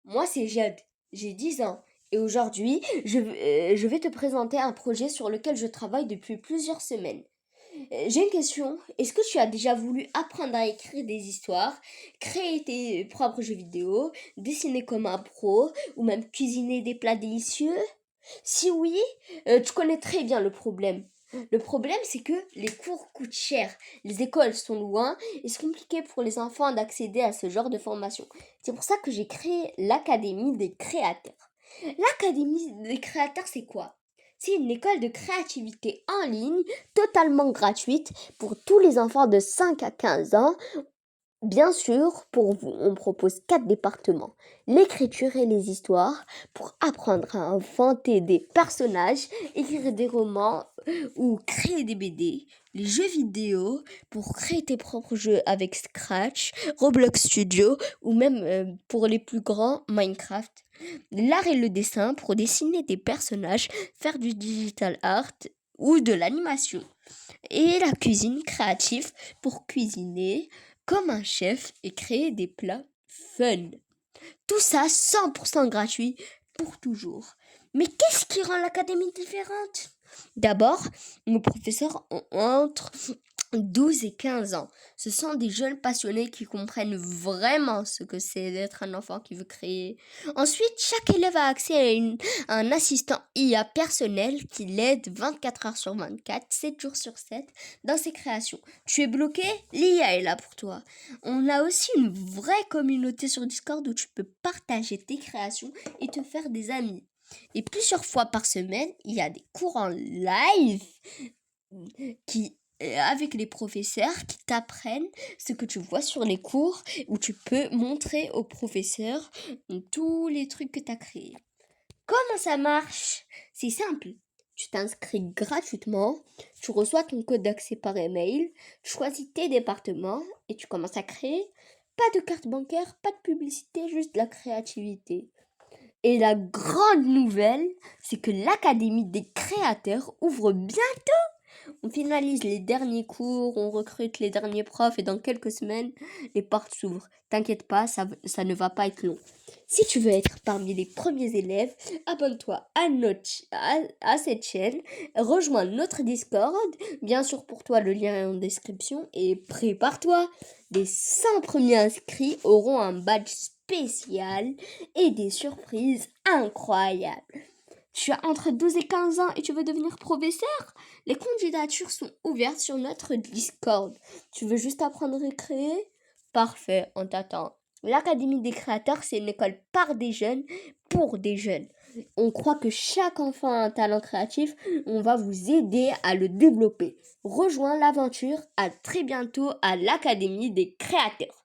Moi, c'est Jade. J'ai 10 ans. Et aujourd'hui, je vais te présenter un projet sur lequel je travaille depuis plusieurs semaines. J'ai une question. Est-ce que tu as déjà voulu apprendre à écrire des histoires, créer tes propres jeux vidéo, dessiner comme un pro, ou même cuisiner des plats délicieux? Si oui, tu connais très bien le problème. Le problème, c'est que les cours coûtent cher, les écoles sont loin et c'est compliqué pour les enfants d'accéder à ce genre de formation. C'est pour ça que j'ai créé l'Académie des créateurs. L'Académie des créateurs, c'est quoi? C'est une école de créativité en ligne totalement gratuite pour tous les enfants de 5 à 15 ans. Bien sûr, pour vous, on propose 4 départements. L'écriture et les histoires pour apprendre à inventer des personnages, écrire des romans ou créer des BD. Les jeux vidéo pour créer tes propres jeux avec Scratch, Roblox Studio ou même pour les plus grands, Minecraft. L'art et le dessin pour dessiner des personnages, faire du digital art ou de l'animation. Et la cuisine créative pour cuisiner comme un chef et créer des plats fun. Tout ça 100% gratuit pour toujours. Mais qu'est-ce qui rend l'académie différente? D'abord, nos professeurs ont entre 12 et 15 ans. Ce sont des jeunes passionnés qui comprennent vraiment ce que c'est d'être un enfant qui veut créer. Ensuite, chaque élève a accès à un assistant IA personnel qui l'aide 24 heures sur 24, 7 jours sur 7 dans ses créations. Tu es bloqué? L'IA est là pour toi. On a aussi une vraie communauté sur Discord où tu peux partager tes créations et te faire des amis. Et plusieurs fois par semaine, il y a des cours en live qui avec les professeurs qui t'apprennent ce que tu vois sur les cours, où tu peux montrer aux professeurs tous les trucs que tu as créés. Comment ça marche? C'est simple. Tu t'inscris gratuitement, tu reçois ton code d'accès par email, tu choisis tes départements et tu commences à créer. Pas de carte bancaire, pas de publicité, juste de la créativité. Et la grande nouvelle, c'est que l'Académie des créateurs ouvre bientôt. On finalise les derniers cours, on recrute les derniers profs et dans quelques semaines, les portes s'ouvrent. T'inquiète pas, ça ne va pas être long. Si tu veux être parmi les premiers élèves, abonne-toi à cette chaîne, rejoins notre Discord. Bien sûr, pour toi, le lien est en description et prépare-toi. Les 100 premiers inscrits auront un badge spécial et des surprises incroyables. Tu as entre 12 et 15 ans et tu veux devenir professeur? Les candidatures sont ouvertes sur notre Discord. Tu veux juste apprendre à créer? Parfait, on t'attend. L'Académie des créateurs, c'est une école par des jeunes, pour des jeunes. On croit que chaque enfant a un talent créatif. On va vous aider à le développer. Rejoins l'aventure. À très bientôt à l'Académie des créateurs.